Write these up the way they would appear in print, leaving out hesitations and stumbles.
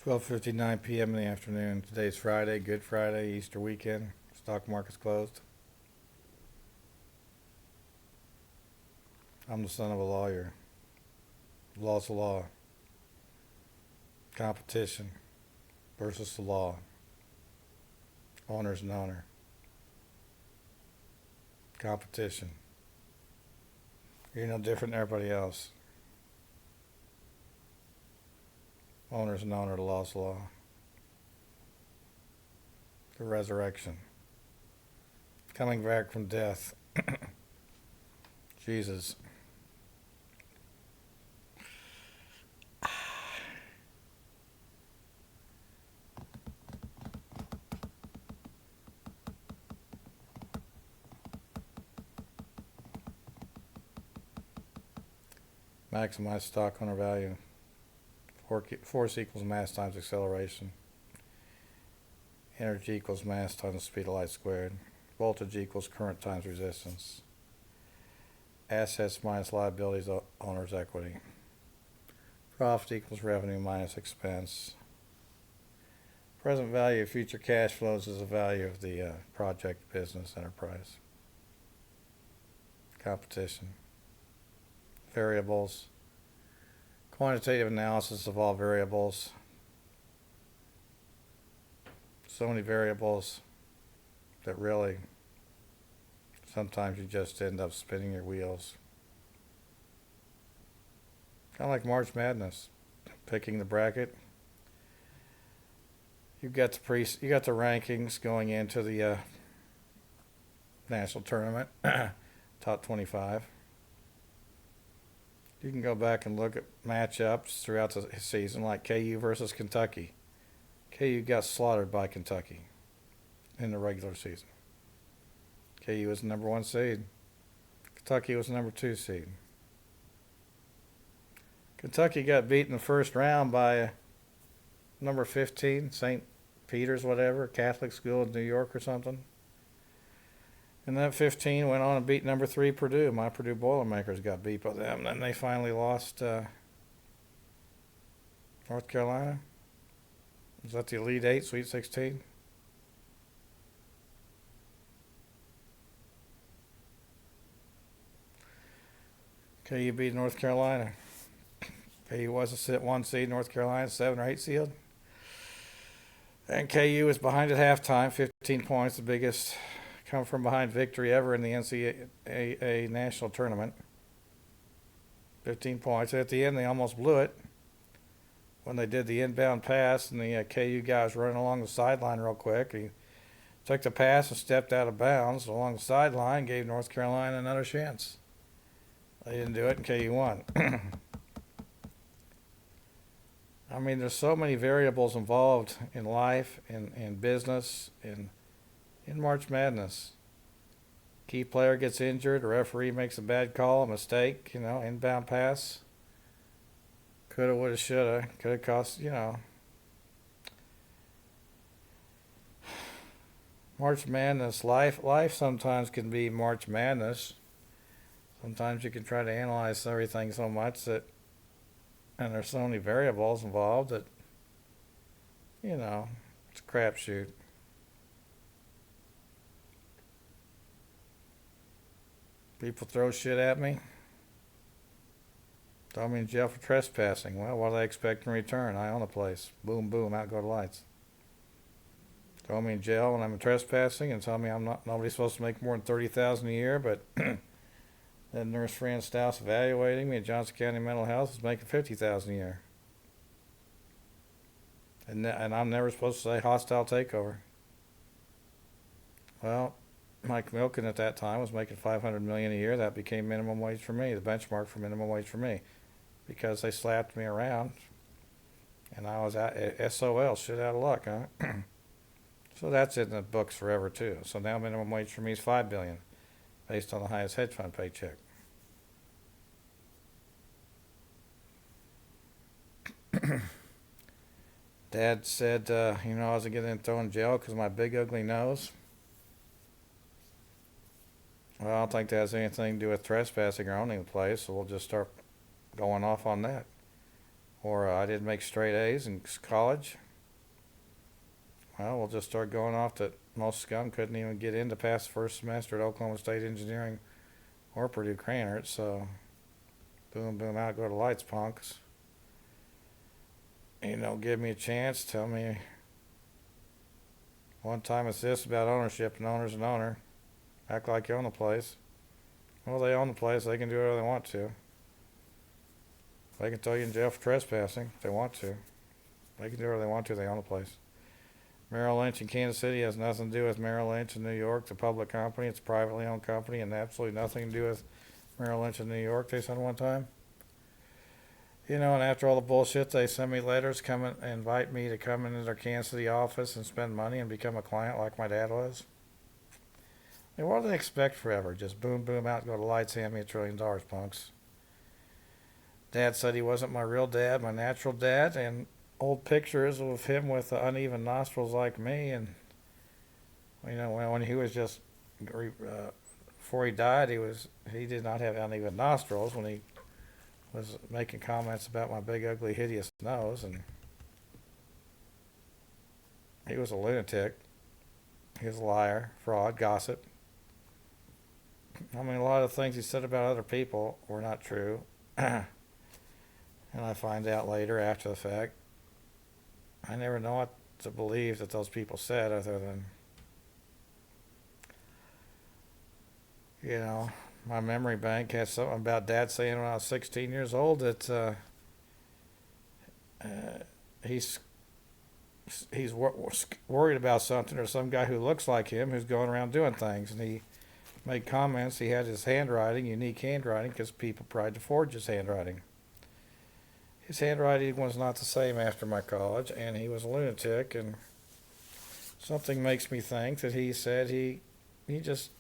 12:59 p.m. in the afternoon. Today's Friday, Good Friday, Easter weekend. Stock market's closed. I'm the son of a lawyer. Law's the law. Competition versus the law. Owner's an owner. Competition. You're no different than everybody else. Owner's an owner, the law's the law. The resurrection. Coming back from death. Jesus. Maximize stock owner value. Force equals mass times acceleration. Energy equals mass times speed of light squared. Voltage equals current times resistance. Assets minus liabilities, owner's equity. Profit equals revenue minus expense. Present value of future cash flows is the value of the project, business, enterprise. Competition. Variables. Quantitative analysis of all variables. So many variables that really sometimes you just end up spinning your wheels. Kind of like March Madness, picking the bracket. You got the rankings going into the national tournament, top 25. You can go back and look at matchups throughout the season, like KU versus Kentucky. KU got slaughtered by Kentucky in the regular season. KU was the number 1 seed. Kentucky was the number 2 seed. Kentucky got beat in the first round by number 15, St. Peter's, whatever, Catholic school in New York or something. And that 15 went on and beat number 3 Purdue. My Purdue Boilermakers got beat by them. Then they finally lost North Carolina. Was that the Elite 8, Sweet 16? KU beat North Carolina. KU was a 1 seed, North Carolina 7 or 8 seed. And KU was behind at halftime, 15 points, the biggest come from behind victory ever in the NCAA national tournament. 15 points. At the end, they almost blew it when they did the inbound pass, and the KU guys running along the sideline real quick. He took the pass and stepped out of bounds along the sideline, gave North Carolina another chance. They didn't do it, and KU won. I mean, there's so many variables involved in life, in business, in March Madness. Key player gets injured, a referee makes a bad call, a mistake, inbound pass. Coulda, woulda, shoulda. Could have cost, March Madness. Life sometimes can be March Madness. Sometimes you can try to analyze everything so much and there's so many variables involved that, it's a crapshoot. People throw shit at me. Throw me in jail for trespassing. Well, what do they expect in return? I own the place. Boom, boom, out go the lights. Throw me in jail when I'm trespassing and tell me nobody's supposed to make more than $30,000 a year, but then Nurse Fran Stouse evaluating me at Johnson County Mental Health is making $50,000 a year. And I'm never supposed to say hostile takeover. Well, Mike Milken at that time was making $500 million a year. That became minimum wage for me, the benchmark for minimum wage for me, because they slapped me around, and I was SOL, shit out of luck, huh? So that's in the books forever too. So now minimum wage for me is $5 billion, based on the highest hedge fund paycheck. Dad said, I wasn't getting thrown in jail because of my big ugly nose. Well, I don't think that has anything to do with trespassing or owning the place, so we'll just start going off on that. Or I didn't make straight A's in college. Well, we'll just start going off that most scum couldn't even get in to pass the first semester at Oklahoma State Engineering or Purdue Krannert. So, boom, boom, out go the lights, punks. Give me a chance. Tell me one time it's this about ownership, and owner's an owner. Act like you own the place. Well, they own the place. They can do whatever they want to. They can throw you in jail for trespassing if they want to. They can do whatever they want to. They own the place. Merrill Lynch in Kansas City has nothing to do with Merrill Lynch in New York. It's a public company. It's a privately owned company, and absolutely nothing to do with Merrill Lynch in New York, they said one time. And after all the bullshit, they send me letters, come and invite me to come into their Kansas City office and spend money and become a client like my dad was. I mean, what do they expect forever? Just boom, boom, out, go to lights, hand me $1 trillion, punks. Dad said he wasn't my real dad, my natural dad, and old pictures of him with uneven nostrils like me. And, when he was just, before he died, he did not have uneven nostrils when he was making comments about my big, ugly, hideous nose. And he was a lunatic. He was a liar, fraud, gossip. I mean, a lot of things he said about other people were not true. And I find out later, after the fact, I never know what to believe that those people said other than, my memory bank has something about Dad saying when I was 16 years old that he's worried about something, or some guy who looks like him who's going around doing things. And he made comments. He had his handwriting, unique handwriting, because people tried to forge his handwriting. His handwriting was not the same after my college, and he was a lunatic. And something makes me think that he said he just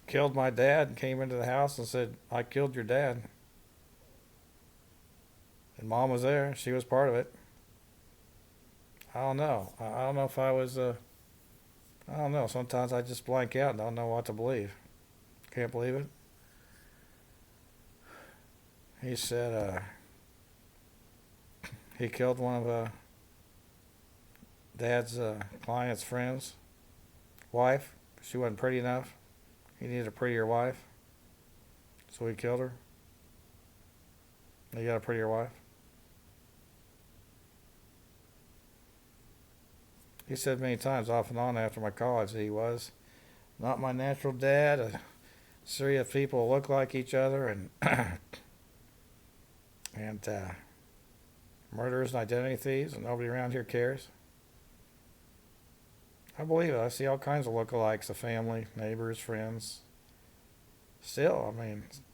killed my dad and came into the house and said, "I killed your dad." And Mom was there. She was part of it. I don't know. I don't know if I was, I don't know. Sometimes I just blank out and don't know what to believe. Can't believe it. He said, he killed one of Dad's client's friends' wife. She wasn't pretty enough. He needed a prettier wife, so he killed her. He got a prettier wife. He said many times, off and on, after my college, that he was not my natural dad. A series of people look like each other, and and murderers and identity thieves, and nobody around here cares. I believe it. I see all kinds of lookalikes of family, neighbors, friends. Still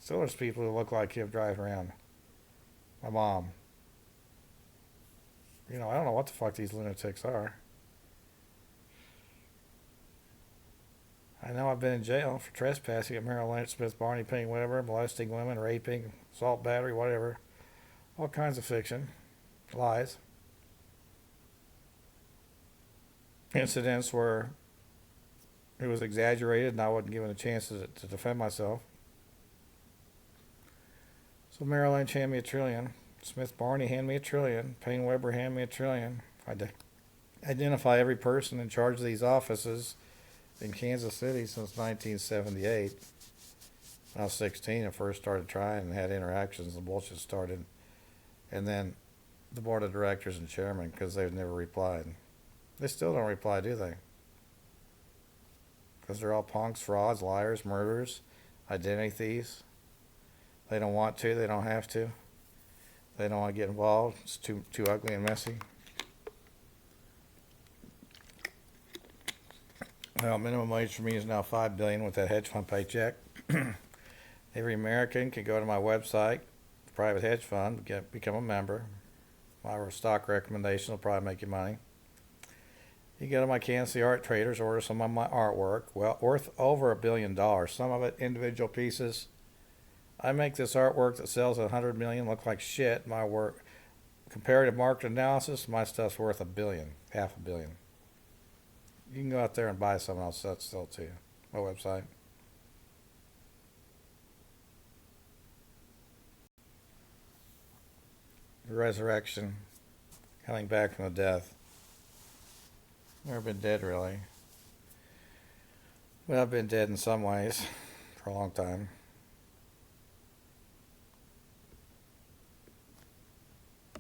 there's people who look like him driving around. My mom. I don't know what the fuck these lunatics are. I know I've been in jail for trespassing at Merrill Lynch, Smith Barney, Payne Weber, molesting women, raping, assault, battery, whatever. All kinds of fiction. Lies. Incidents where it was exaggerated and I wasn't given a chance to defend myself. So Merrill Lynch hand me $1 trillion. Smith Barney hand me $1 trillion. Payne Weber hand me $1 trillion. I identify every person in charge of these offices in Kansas City since 1978. When I was 16 and first started trying and had interactions, the bullshit started. And then the board of directors and chairman, because they've never replied. They still don't reply, do they? Because they're all punks, frauds, liars, murderers, identity thieves. They don't want to. They don't have to. They don't want to get involved. It's too ugly and messy. Well, minimum wage for me is now $5 billion with that hedge fund paycheck. Every American can go to my website, private hedge fund, become a member. My stock recommendation will probably make you money. You go to my Kansas City Art Traders, order some of my artwork, well, worth over $1 billion. Some of it individual pieces. I make this artwork that sells at $100 million look like shit. My work, comparative market analysis, my stuff's worth $1 billion, $500 million. You can go out there and buy some, and I'll sell it to you. My website. the resurrection, coming back from the death. Never been dead, really. Well, I've been dead in some ways for a long time.